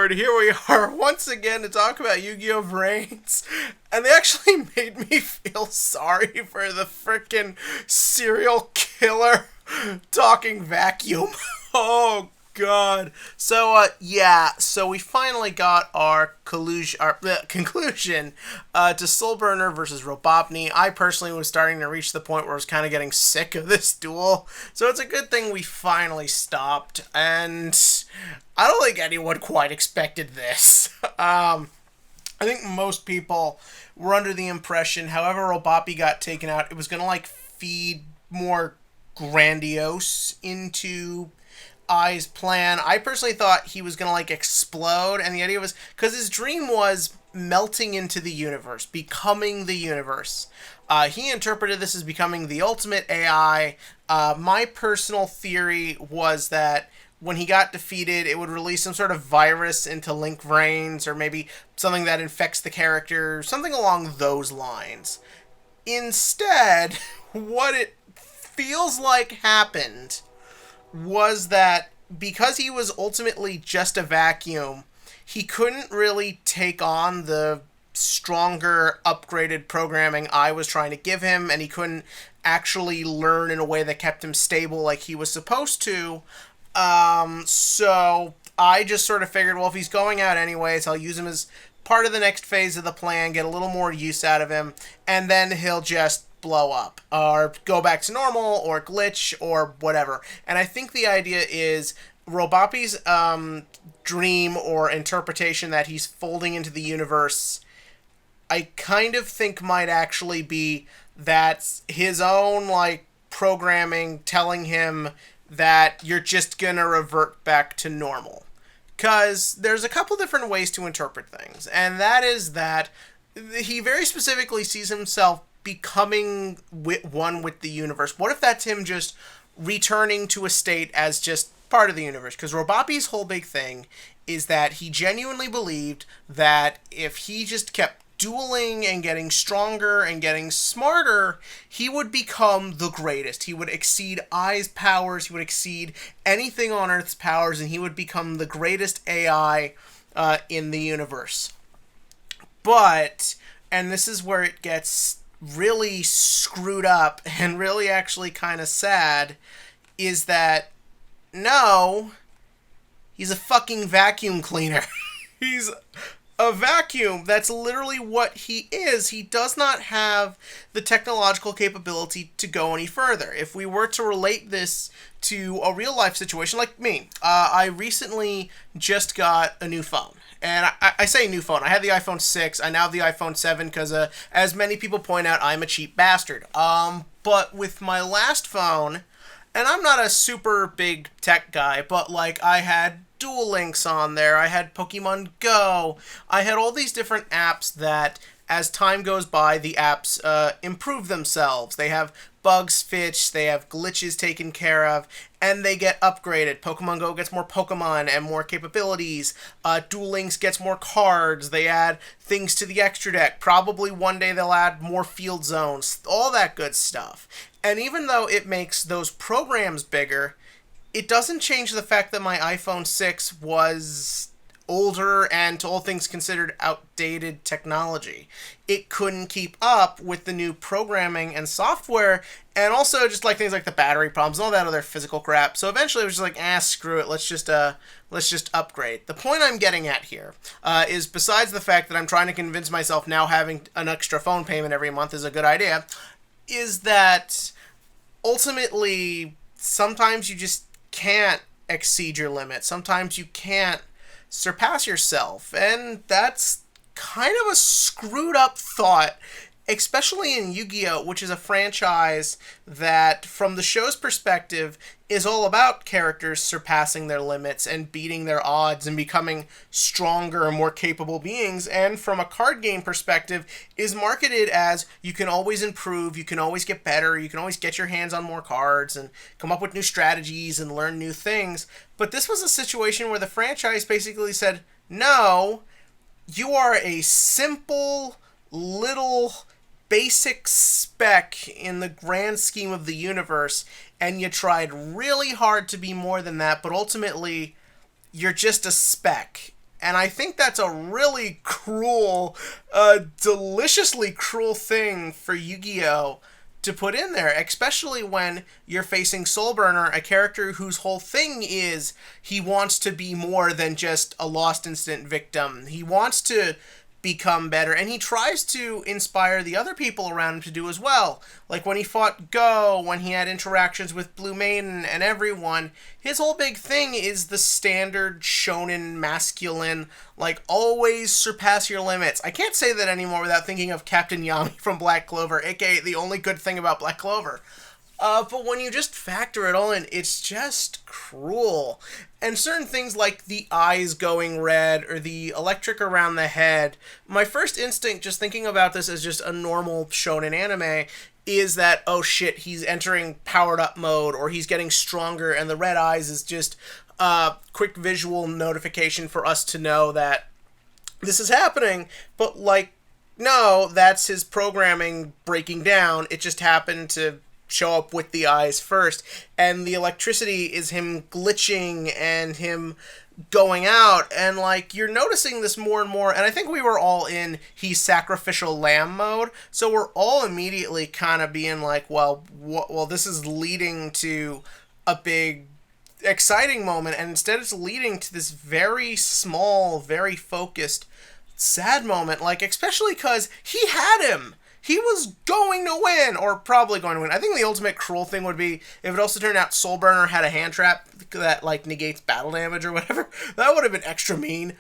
forward. Here we are once again to talk about Yu-Gi-Oh! Vrains. And they actually made me feel sorry for the frickin' serial killer talking vacuum. Oh, God. So we finally got our conclusion to Soulburner versus Robopny. I personally was starting to reach the point where I was kind of getting sick of this duel. So it's a good thing we finally stopped. And I don't think anyone quite expected this. I think most people were under the impression, however Robopny got taken out, it was going to feed more grandiose into I's plan. I personally thought he was gonna explode, and the idea was because his dream was melting into the universe, becoming the universe. He interpreted this as becoming the ultimate AI. My personal theory was that when he got defeated, it would release some sort of virus into Link Vrains, or maybe something that infects the character, something along those lines. Instead, what it feels like happened was that because he was ultimately just a vacuum, he couldn't really take on the stronger, upgraded programming I was trying to give him, and he couldn't actually learn in a way that kept him stable like he was supposed to. So I just sort of figured, well, if he's going out anyways, I'll use him as part of the next phase of the plan, get a little more use out of him, and then he'll just blow up or go back to normal or glitch or whatever. And I think the idea is Robopny's dream or interpretation that he's folding into the universe, I kind of think might actually be that's his own programming telling him that you're just gonna revert back to normal. Because there's a couple different ways to interpret things, and that is that he very specifically sees himself becoming one with the universe. What if that's him just returning to a state as just part of the universe? Because Robopny's whole big thing is that he genuinely believed that if he just kept dueling and getting stronger and getting smarter, he would become the greatest. He would exceed I's powers, he would exceed anything on Earth's powers, and he would become the greatest AI in the universe. But, and this is where it gets really screwed up and really actually kind of sad, is that no, he's a fucking vacuum cleaner. He's a vacuum. That's literally what he is. He does not have the technological capability to go any further. If we were to relate this to a real life situation like me, I recently just got a new phone. And I say new phone. I had the iPhone 6. I now have the iPhone 7 because, as many people point out, I'm a cheap bastard. But with my last phone, and I'm not a super big tech guy, but I had Duel Links on there. I had Pokemon Go. I had all these different apps that, as time goes by, the apps improve themselves. They have bugs fixed, they have glitches taken care of, and they get upgraded. Pokemon Go gets more Pokemon and more capabilities. Duel Links gets more cards. They add things to the extra deck. Probably one day they'll add more field zones. All that good stuff. And even though it makes those programs bigger, it doesn't change the fact that my iPhone 6 was older and, to all things considered, outdated technology. It couldn't keep up with the new programming and software, and also just things like the battery problems and all that other physical crap. So eventually it was just screw it, let's just upgrade. The point I'm getting at here is, besides the fact that I'm trying to convince myself now having an extra phone payment every month is a good idea, is that ultimately sometimes you just can't exceed your limit. Sometimes you can't surpass yourself, and that's kind of a screwed up thought, especially in Yu-Gi-Oh!, which is a franchise that, from the show's perspective, is all about characters surpassing their limits and beating their odds and becoming stronger and more capable beings, and from a card game perspective, is marketed as you can always improve, you can always get better, you can always get your hands on more cards and come up with new strategies and learn new things. But this was a situation where the franchise basically said, no, you are a simple little basic spec in the grand scheme of the universe, and you tried really hard to be more than that, but ultimately you're just a speck. And I think that's a really cruel, deliciously cruel thing for Yu-Gi-Oh! To put in there, especially when you're facing Soulburner, a character whose whole thing is he wants to be more than just a Lost Instant victim. He wants to become better, and he tries to inspire the other people around him to do as well. Like when he fought Go, when he had interactions with Blue Maiden and everyone, his whole big thing is the standard shonen masculine, like always surpass your limits. I can't say that anymore without thinking of Captain Yami from Black Clover, aka the only good thing about Black Clover. But when you just factor it all in, it's just cruel. And certain things like the eyes going red or the electric around the head, my first instinct just thinking about this as just a normal shonen anime is that, oh shit, he's entering powered up mode or he's getting stronger, and the red eyes is just a quick visual notification for us to know that this is happening. But like, no, that's his programming breaking down. It just happened to show up with the eyes first, and the electricity is him glitching and him going out, and like you're noticing this more and more. And I think we were all in he's sacrificial lamb mode, so we're all immediately kind of being like, well, this is leading to a big exciting moment, and instead it's leading to this very small, very focused sad moment, like especially because he had him. He was going to win, or probably going to win. I think the ultimate cruel thing would be if it also turned out Soulburner had a hand trap that, like, negates battle damage or whatever. That would have been extra mean.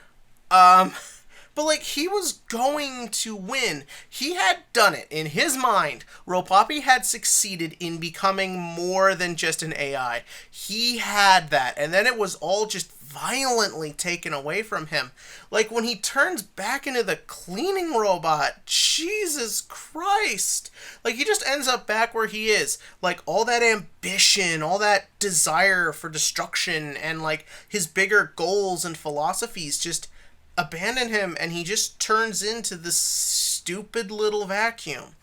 But, like, he was going to win. He had done it. In his mind, Ropapi had succeeded in becoming more than just an AI. He had that, and then it was all just violently taken away from him. Like when he turns back into the cleaning robot, Jesus Christ. Like he just ends up back where he is. Like all that ambition, all that desire for destruction, and like his bigger goals and philosophies just abandon him, and he just turns into this stupid little vacuum.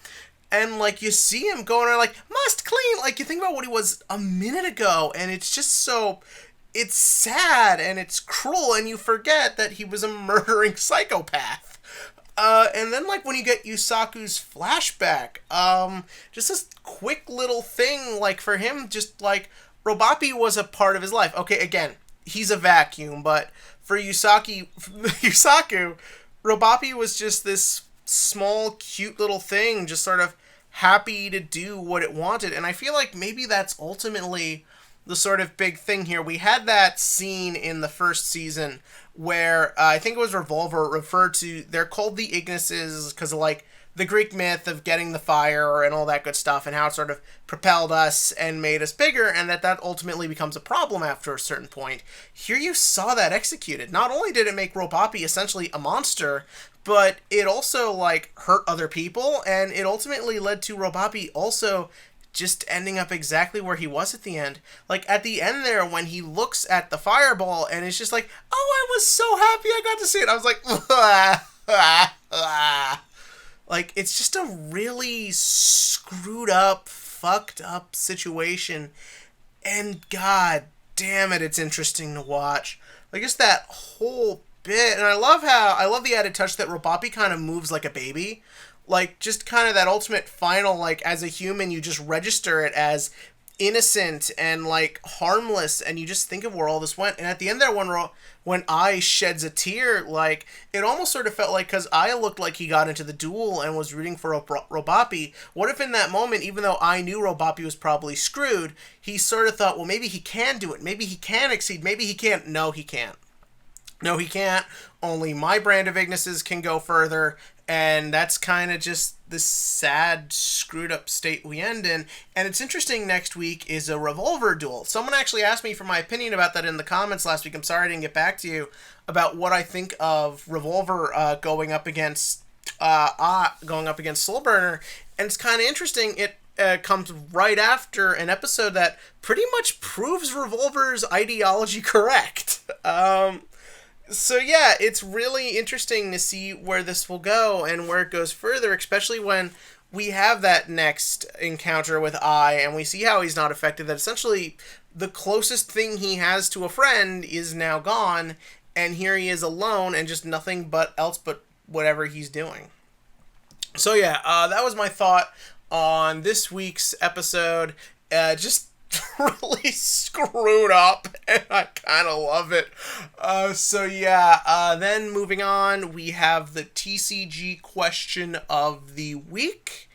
And like you see him going around like, must clean. Like you think about what he was a minute ago, and it's just so, it's sad and it's cruel, and you forget that he was a murdering psychopath. And then like when you get Yusaku's flashback, just this quick little thing, like for him, just like Robapi was a part of his life. Okay, again, he's a vacuum, but for Yusaku, Robapi was just this small, cute little thing, just sort of happy to do what it wanted. And I feel like maybe that's ultimately the sort of big thing here. We had that scene in the first season where I think it was Revolver referred to, they're called the Ignises because of like the Greek myth of getting the fire and all that good stuff, and how it sort of propelled us and made us bigger, and that ultimately becomes a problem after a certain point. Here you saw that executed. Not only did it make Robapi essentially a monster, but it also like hurt other people, and it ultimately led to Robapi also just ending up exactly where he was at the end. Like at the end there, when he looks at the fireball and it's just like, oh, I was so happy I got to see it. I was like, like it's just a really screwed up, fucked up situation. And god damn it, it's interesting to watch. Like just that whole bit. And I love the added touch that Robapi kind of moves like a baby. Like, just kind of that ultimate final, like, as a human, you just register it as innocent and, like, harmless, and you just think of where all this went. And at the end there, when Ai sheds a tear, like, it almost sort of felt like, because Ai looked like he got into the duel and was rooting for Robapi, what if in that moment, even though I knew Robapi was probably screwed, he sort of thought, well, maybe he can do it, maybe he can exceed, maybe he can't. No, he can't. No, he can't. Only my brand of Ignises can go further. And that's kind of just this sad, screwed up state we end in. And it's interesting, next week is a Revolver duel. Someone actually asked me for my opinion about that in the comments last week. I'm sorry I didn't get back to you about what I think of Revolver going up against Soulburner. And it's kind of interesting. It comes right after an episode that pretty much proves Revolver's ideology correct. So yeah, it's really interesting to see where this will go and where it goes further, especially when we have that next encounter with Ai and we see how he's not affected, that essentially the closest thing he has to a friend is now gone, and here he is alone and just nothing but whatever he's doing. So yeah, that was my thought on this week's episode. Just really screwed up, and I kind of love it. So yeah, then moving on, we have the TCG question of the week.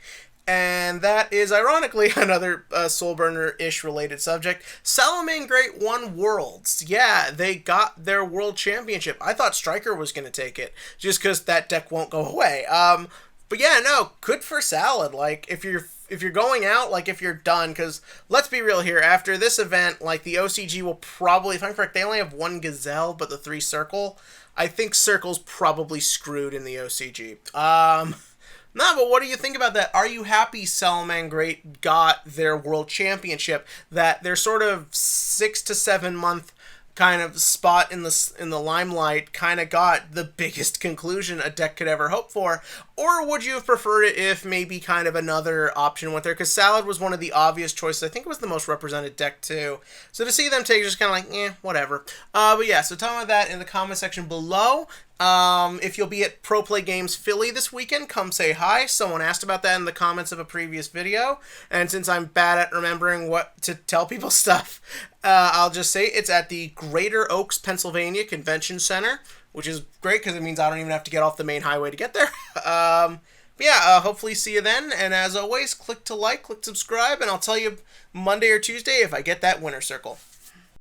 And that is, ironically, another Soulburner-ish related subject. Salamangreat Great won Worlds. Yeah, they got their World Championship. I thought Striker was going to take it, just because that deck won't go away. But yeah, no, good for Salad. Like, if you're going out, like, if you're done, because let's be real here, after this event, like, the OCG will probably, if I'm correct, they only have one Gazelle, but the 3 Circle. I think Circle's probably screwed in the OCG. No, but what do you think about that? Are you happy Salamangreat Great got their World Championship? That their sort of 6 to 7 month kind of spot in the limelight kind of got the biggest conclusion a deck could ever hope for? Or would you have preferred it if maybe kind of another option went there? Because Salad was one of the obvious choices. I think it was the most represented deck too. So to see them take just kind of like, whatever. But yeah, so tell me about that in the comment section below. If you'll be at Pro Play Games Philly this weekend, come say hi. Someone asked about that in the comments of a previous video, and since I'm bad at remembering what to tell people stuff, I'll just say it's at the Greater Oaks, Pennsylvania Convention Center, which is great because it means I don't even have to get off the main highway to get there. But yeah, hopefully see you then, and as always, click to like, click subscribe, and I'll tell you Monday or Tuesday if I get that winner circle.